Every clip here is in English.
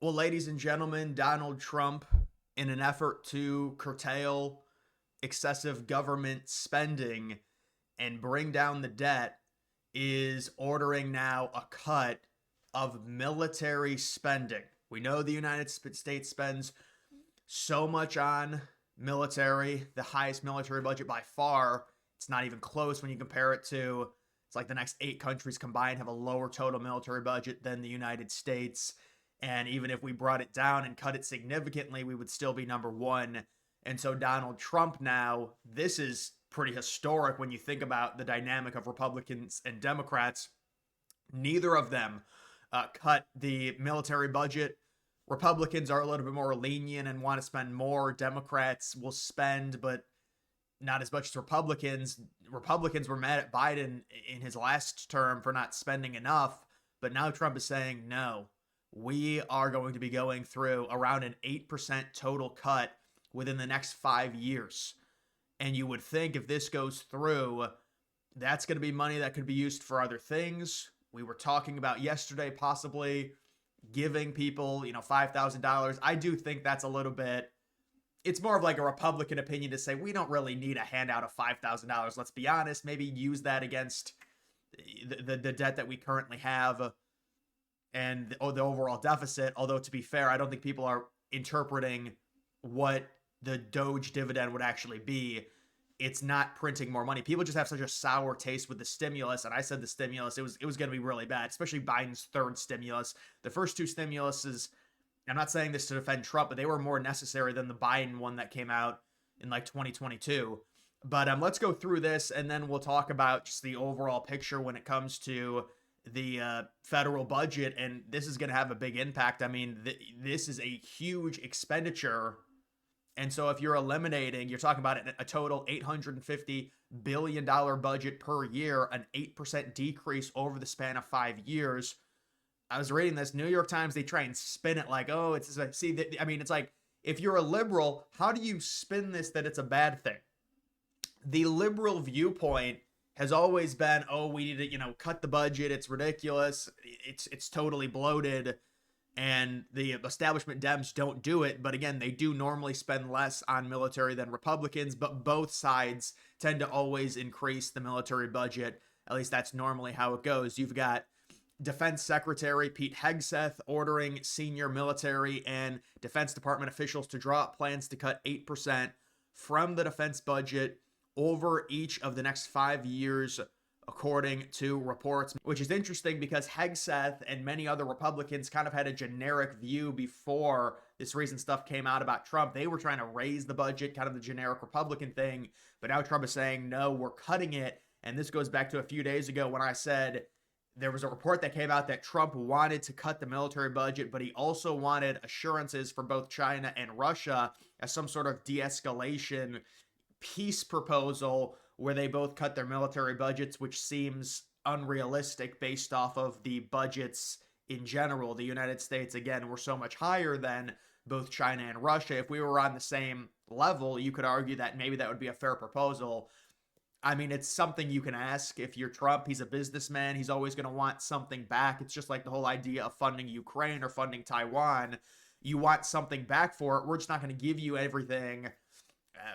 Well, ladies and gentlemen, Donald Trump, in an effort to curtail excessive government spending and bring down the debt, is ordering now a cut of military spending. We know the United States spends so much on military, the highest military budget by far. It's not even close when you compare it to, it's like the next 8 countries combined have a lower total military budget than the United States. And even if we brought it down and cut it significantly, we would still be number one. And so Donald Trump now, this is pretty historic when you think about the dynamic of Republicans and Democrats. Neither of them cut the military budget. Republicans are a little bit more lenient and want to spend more. Democrats will spend, but not as much as Republicans. Republicans were mad at Biden in his last term for not spending enough, but now Trump is saying, no, we are going to be going through around an 8% total cut within the next 5 years. And you would think if this goes through, that's going to be money that could be used for other things. We were talking about yesterday possibly giving people, $5,000. I do think that's a little bit, it's more of like a Republican opinion to say we don't really need a handout of $5,000. Let's be honest, maybe use that against the debt that we currently have and the overall deficit. Although to be fair, I don't think people are interpreting what the Doge dividend would actually be. It's not printing more money. People just have such a sour taste with the stimulus. And I said the stimulus, it was going to be really bad, especially Biden's third stimulus. The first two stimuluses, I'm not saying this to defend Trump, but they were more necessary than the Biden one that came out in like 2022. But let's go through this and then we'll talk about just the overall picture when it comes to the federal budget. And this is going to have a big impact. I mean, this is a huge expenditure. And so if you're eliminating, you're talking about a total $850 billion budget per year, an 8% decrease over the span of 5 years. I was reading this, New York Times, they try and spin it like, oh, it's like, it's like, if you're a liberal, how do you spin this that it's a bad thing? The liberal viewpoint has always been, oh, we need to, cut the budget. It's ridiculous. It's totally bloated. And the establishment Dems don't do it. But again, they do normally spend less on military than Republicans, but both sides tend to always increase the military budget. At least that's normally how it goes. You've got Defense Secretary Pete Hegseth ordering senior military and Defense Department officials to draw up plans to cut 8% from the defense budget over each of the next 5 years, according to reports, which is interesting because Hegseth and many other Republicans kind of had a generic view before this recent stuff came out about Trump. They were trying to raise the budget, kind of the generic Republican thing, but now Trump is saying, no, we're cutting it. And this goes back to a few days ago when I said there was a report that came out that Trump wanted to cut the military budget, but he also wanted assurances for both China and Russia as some sort of de-escalation peace proposal where they both cut their military budgets, which seems unrealistic based off of the budgets in general. The United States, again, were so much higher than both China and Russia. If we were on the same level, you could argue that maybe that would be a fair proposal. I mean, it's something you can ask. If you're Trump, he's a businessman. He's always going to want something back. It's just like the whole idea of funding Ukraine or funding Taiwan. You want something back for it. We're just not going to give you everything.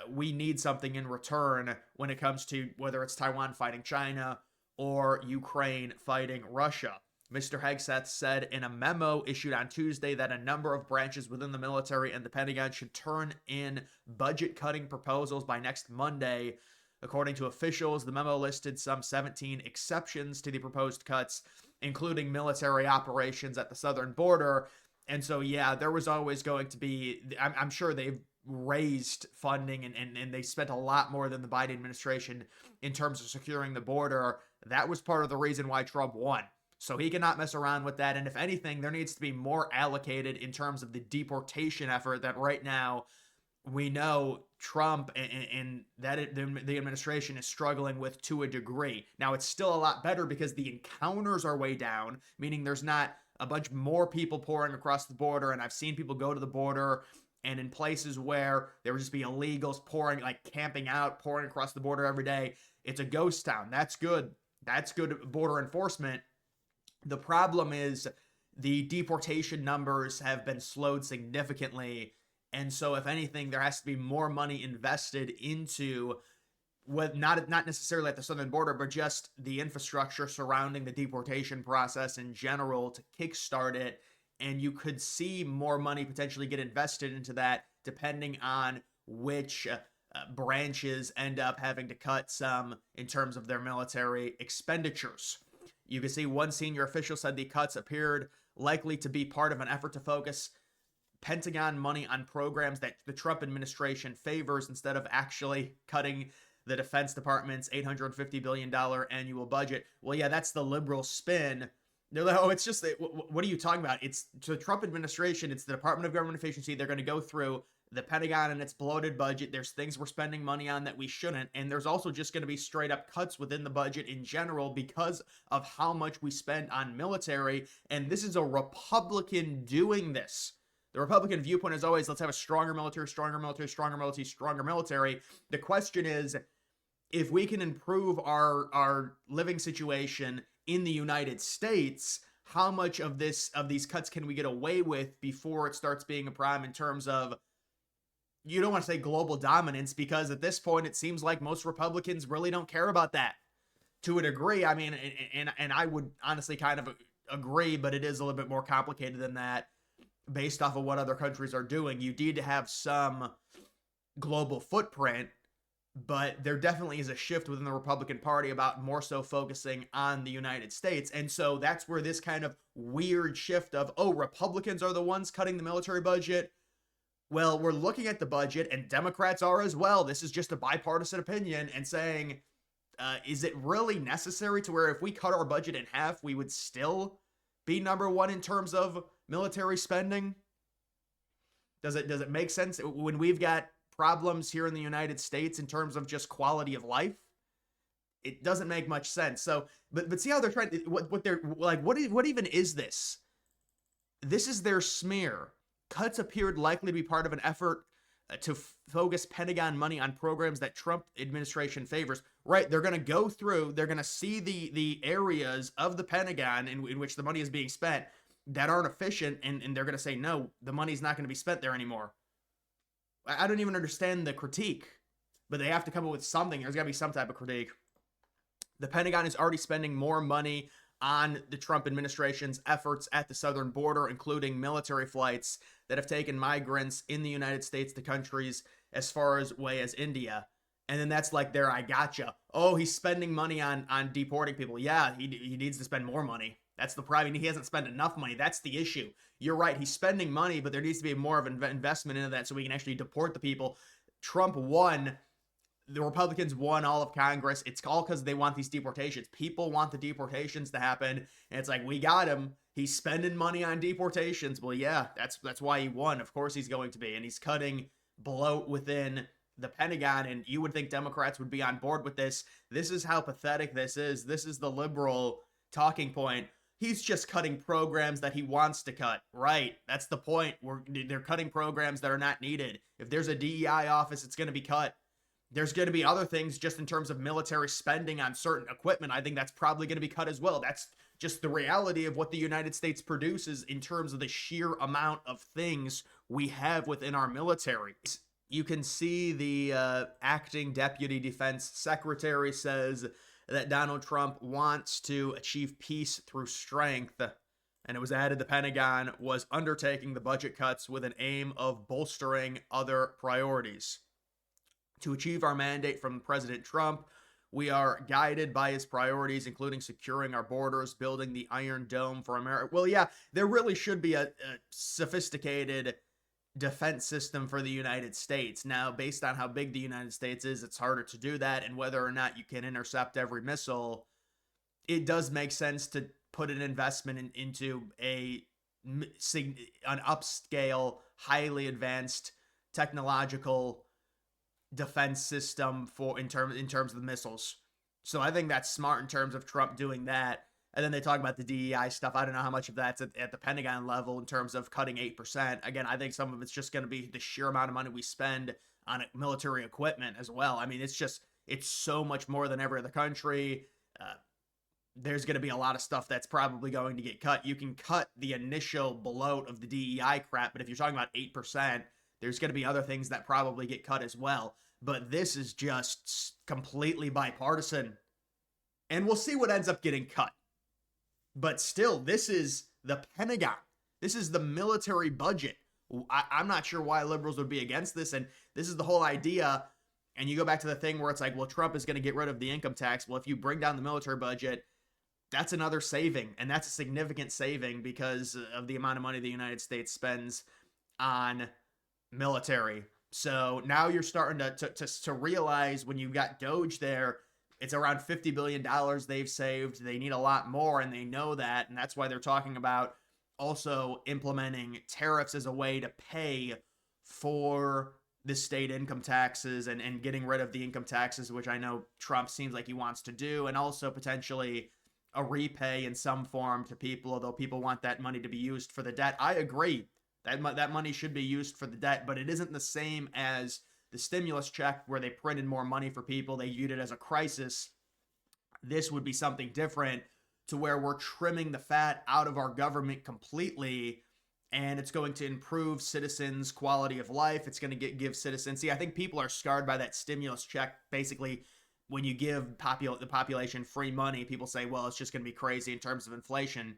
We need something in return when it comes to whether it's Taiwan fighting China or Ukraine fighting Russia. Mr. Hegseth said in a memo issued on Tuesday that a number of branches within the military and the Pentagon should turn in budget-cutting proposals by next Monday. According to officials, the memo listed some 17 exceptions to the proposed cuts, including military operations at the southern border. And so, yeah, there was always going to be, I'm sure they've raised funding and they spent a lot more than the Biden administration in terms of securing the border. That was part of the reason why Trump won. So he cannot mess around with that. And if anything, there needs to be more allocated in terms of the deportation effort that right now we know Trump and that the administration is struggling with to a degree. Now, it's still a lot better because the encounters are way down, meaning there's not a bunch more people pouring across the border. And I've seen people go to the border and in places where there would just be illegals pouring, like camping out, pouring across the border every day. It's a ghost town. That's good. That's good border enforcement. The problem is the deportation numbers have been slowed significantly. And so, if anything, there has to be more money invested into what not necessarily at the southern border, but just the infrastructure surrounding the deportation process in general to kickstart it. And you could see more money potentially get invested into that, depending on which branches end up having to cut some in terms of their military expenditures. You can see one senior official said the cuts appeared likely to be part of an effort to focus Pentagon money on programs that the Trump administration favors instead of actually cutting the Defense Department's $850 billion annual budget. Well, yeah, that's the liberal spin. They're like, oh, it's just, what are you talking about? It's to the Trump administration, it's the Department of Government Efficiency. They're going to go through the Pentagon and its bloated budget. There's things we're spending money on that we shouldn't. And there's also just going to be straight up cuts within the budget in general because of how much we spend on military. And this is a Republican doing this. The Republican viewpoint is always, let's have a stronger military, stronger military, stronger military, stronger military. The question is, if we can improve our living situation in the United States, how much of these cuts can we get away with before it starts being a problem in terms of, you don't want to say global dominance, because at this point it seems like most Republicans really don't care about that to a degree. I mean, and I would honestly kind of agree, but it is a little bit more complicated than that based off of what other countries are doing. You need to have some global footprint, but there definitely is a shift within the Republican Party about more so focusing on the United States. And so that's where this kind of weird shift of, oh, Republicans are the ones cutting the military budget. Well, we're looking at the budget, and Democrats are as well. This is just a bipartisan opinion, and saying, is it really necessary to where if we cut our budget in half, we would still be number one in terms of military spending? Does it make sense when we've got problems here in the United States in terms of just quality of life? It doesn't make much sense. So, but see how they're trying. What they're like. What even is this? This is their smear. Cuts appeared likely to be part of an effort to focus Pentagon money on programs that Trump administration favors. Right? They're going to go through. They're going to see the areas of the Pentagon in which the money is being spent that aren't efficient, and they're going to say, no, the money's not going to be spent there anymore. I don't even understand the critique, but they have to come up with something. There's got to be some type of critique. The Pentagon is already spending more money on the Trump administration's efforts at the southern border, including military flights that have taken migrants in the United States to countries as far away as India. And then that's like I gotcha. Oh, he's spending money on deporting people. Yeah, he needs to spend more money. That's the problem. He hasn't spent enough money. That's the issue. You're right. He's spending money, but there needs to be more of an investment into that so we can actually deport the people. Trump won. The Republicans won all of Congress. It's all because they want these deportations. People want the deportations to happen. And it's like, we got him. He's spending money on deportations. Well, yeah, that's why he won. Of course he's going to be. And he's cutting bloat within the Pentagon. And you would think Democrats would be on board with this. This is how pathetic this is. This is the liberal talking point. He's just cutting programs that he wants to cut. Right. That's the point. They're cutting programs that are not needed. If there's a DEI office, it's going to be cut. There's going to be other things just in terms of military spending on certain equipment. I think that's probably going to be cut as well. That's just the reality of what the United States produces in terms of the sheer amount of things we have within our military. You can see the acting deputy defense secretary says that Donald Trump wants to achieve peace through strength. And it was added the Pentagon was undertaking the budget cuts with an aim of bolstering other priorities. To achieve our mandate from President Trump, we are guided by his priorities, including securing our borders, building the Iron Dome for America. Well, yeah, there really should be a sophisticated defense system for the United States. Now, based on how big the United States is, it's harder to do that, and whether or not you can intercept every missile, it does make sense to put an investment into an upscale, highly advanced technological defense system in terms of the missiles. So I think that's smart in terms of Trump doing that. And then they talk about the DEI stuff. I don't know how much of that's at the Pentagon level in terms of cutting 8%. Again, I think some of it's just going to be the sheer amount of money we spend on military equipment as well. I mean, it's so much more than every other country. there's going to be a lot of stuff that's probably going to get cut. You can cut the initial bloat of the DEI crap, but if you're talking about 8%, there's going to be other things that probably get cut as well. But this is just completely bipartisan. And we'll see what ends up getting cut. But still, this is the Pentagon. This is the military budget. I'm not sure why liberals would be against this. And this is the whole idea. And you go back to the thing where it's like, well, Trump is going to get rid of the income tax. Well, if you bring down the military budget, that's another saving. And that's a significant saving because of the amount of money the United States spends on military. So now you're starting to realize when you've got Doge there, it's around $50 billion they've saved. They need a lot more, and they know that. And that's why they're talking about also implementing tariffs as a way to pay for the state income taxes and getting rid of the income taxes, which I know Trump seems like he wants to do, and also potentially a repay in some form to people, although people want that money to be used for the debt. I agree. That money should be used for the debt, but it isn't the same as the stimulus check where they printed more money for people. They viewed it as a crisis. This would be something different to where we're trimming the fat out of our government completely, and it's going to improve citizens' quality of life. It's going to give citizens... See, I think people are scarred by that stimulus check. Basically, when you give the population free money, people say, well, it's just going to be crazy in terms of inflation.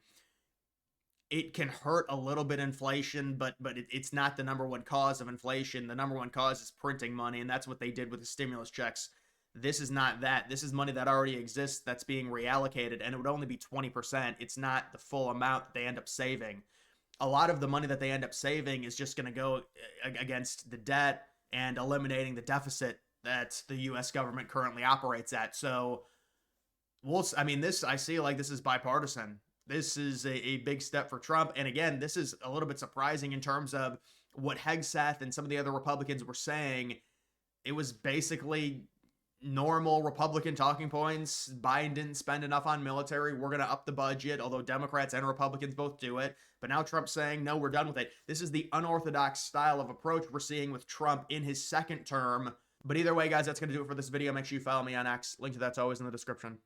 It can hurt a little bit inflation, but it's not the number one cause of inflation. The number one cause is printing money, and that's what they did with the stimulus checks. This is not that. This is money that already exists that's being reallocated, and it would only be 20%. It's not the full amount that they end up saving. A lot of the money that they end up saving is just going to go against the debt and eliminating the deficit that the U.S. government currently operates at. So, I see like this is bipartisan. This is a big step for Trump. And again, this is a little bit surprising in terms of what Hegseth and some of the other Republicans were saying. It was basically normal Republican talking points. Biden didn't spend enough on military. We're going to up the budget, although Democrats and Republicans both do it. But now Trump's saying, no, we're done with it. This is the unorthodox style of approach we're seeing with Trump in his second term. But either way, guys, that's going to do it for this video. Make sure you follow me on X. Link to that's always in the description.